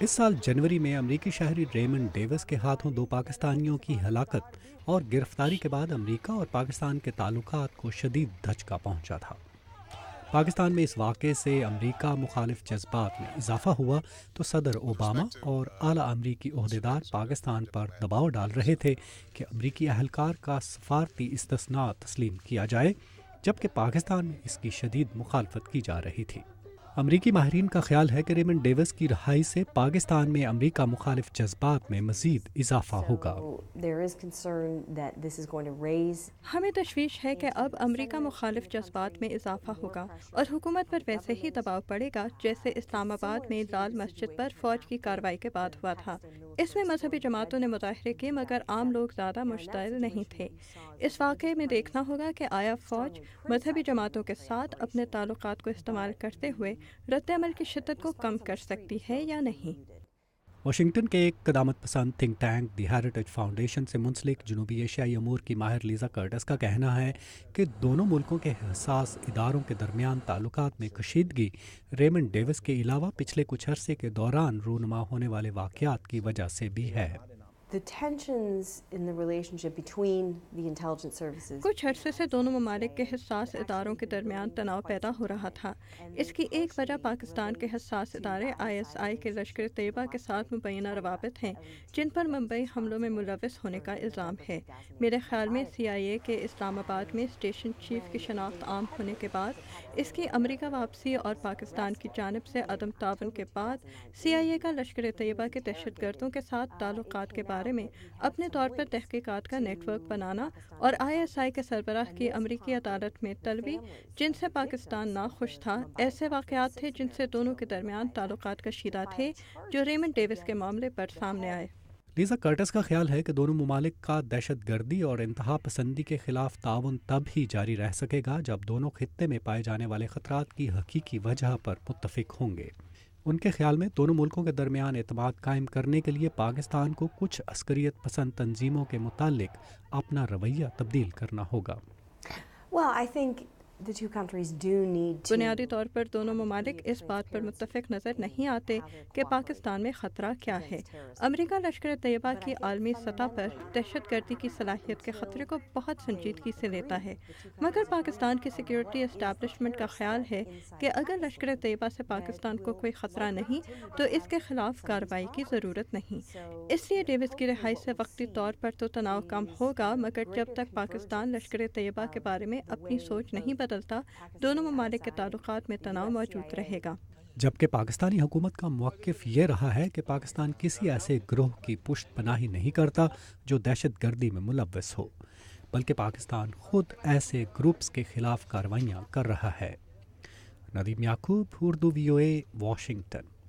اس سال جنوری میں امریکی شہری ریمنڈ ڈیوس کے ہاتھوں دو پاکستانیوں کی ہلاکت اور گرفتاری کے بعد امریکہ اور پاکستان کے تعلقات کو شدید دھچکا پہنچا تھا۔ پاکستان میں اس واقعے سے امریکہ مخالف جذبات میں اضافہ ہوا تو صدر اوباما اور اعلیٰ امریکی عہدیدار پاکستان پر دباؤ ڈال رہے تھے کہ امریکی اہلکار کا سفارتی استثناء تسلیم کیا جائے، جبکہ پاکستان میں اس کی شدید مخالفت کی جا رہی تھی۔ امریکی ماہرین کا خیال ہے کہ ریمنڈ ڈیوس کی رہائی سے پاکستان میں امریکہ مخالف جذبات میں مزید اضافہ ہوگا۔ ہمیں تشویش ہے کہ اب امریکہ مخالف جذبات میں اضافہ ہوگا اور حکومت پر ویسے ہی دباؤ پڑے گا جیسے اسلام آباد میں لال مسجد پر فوج کی کارروائی کے بعد ہوا تھا۔ اس میں مذہبی جماعتوں نے مظاہرے کیے مگر عام لوگ زیادہ مشتعل نہیں تھے۔ اس واقعے میں دیکھنا ہوگا کہ آیا فوج مذہبی جماعتوں کے ساتھ اپنے تعلقات کو استعمال کرتے ہوئے رد عمل کی شدت کو کم کر سکتی ہے یا نہیں۔ واشنگٹن کے ایک قدامت پسند تھنک ٹینک دی ہیریٹیج فاؤنڈیشن سے منسلک جنوبی ایشیائی امور کی ماہر لیزا کرٹس کا کہنا ہے کہ دونوں ملکوں کے حساس اداروں کے درمیان تعلقات میں کشیدگی ریمنڈ ڈیوس کے علاوہ پچھلے کچھ عرصے کے دوران رونما ہونے والے واقعات کی وجہ سے بھی ہے۔ کچھ عرصے سے دونوں ممالک کے حساس اداروں کے درمیان تناؤ پیدا ہو رہا تھا۔ اس کی ایک وجہ پاکستان کے حساس ادارے ISI کے لشکر طیبہ کے ساتھ مبینہ روابط ہیں، جن پر ممبئی حملوں میں ملوث ہونے کا الزام ہے۔ میرے خیال میں CIA کے اسلام آباد میں اسٹیشن چیف کی شناخت عام ہونے کے بعد، اس کی امریکہ واپسی اور پاکستان کی جانب سے عدم تعاون کے بعد، CIA کا لشکر طیبہ کے دہشت گردوں کے ساتھ تعلقات کے بارے میں اپنے طور پر تحقیقات کا نیٹ ورک بنانا اور ISI کے سربراہ کی امریکی عدالت میں طلبی، جن سے پاکستان ناخوش تھا، ایسے واقعات تھے جن سے دونوں کے درمیان تعلقات کشیدہ تھے جو ریمنڈ ڈیوس کے معاملے پر سامنے آئے۔ لیزا کرٹس کا خیال ہے کہ دونوں ممالک کا دہشت گردی اور انتہا پسندی کے خلاف تعاون تب ہی جاری رہ سکے گا جب دونوں خطے میں پائے جانے والے خطرات کی حقیقی وجہ پر متفق ہوں گے۔ ان کے خیال میں دونوں ملکوں کے درمیان اعتماد قائم کرنے کے لیے پاکستان کو کچھ عسکریت پسند تنظیموں کے متعلق اپنا رویہ تبدیل کرنا ہوگا۔ بنیادی طور پر دونوں ممالک اس بات پر متفق نظر نہیں آتے کہ پاکستان میں خطرہ کیا ہے۔ امریکہ لشکر طیبہ کی عالمی سطح پر دہشت گردی کی صلاحیت کے خطرے کو بہت سنجیدگی سے لیتا ہے، مگر پاکستان کی سیکیورٹی اسٹیبلشمنٹ کا خیال ہے کہ اگر لشکر طیبہ سے پاکستان کو کوئی خطرہ نہیں تو اس کے خلاف کارروائی کی ضرورت نہیں۔ اس لیے ڈیوس کی رہائی سے وقتی طور پر تو تناؤ کم ہوگا، مگر جب تک پاکستان لشکر طیبہ کے بارے میں اپنی سوچ نہیں بدلتا، دونوں ممالک کے تعلقات میں تناؤ موجود رہے گا۔ جبکہ پاکستانی حکومت کا موقف یہ رہا ہے کہ پاکستان کسی ایسے گروہ کی پشت پناہی نہیں کرتا جو دہشت گردی میں ملوث ہو، بلکہ پاکستان خود ایسے گروپس کے خلاف کارروائیاں کر رہا ہے۔ ندیم یعقوب، اردو VOA، واشنگٹن۔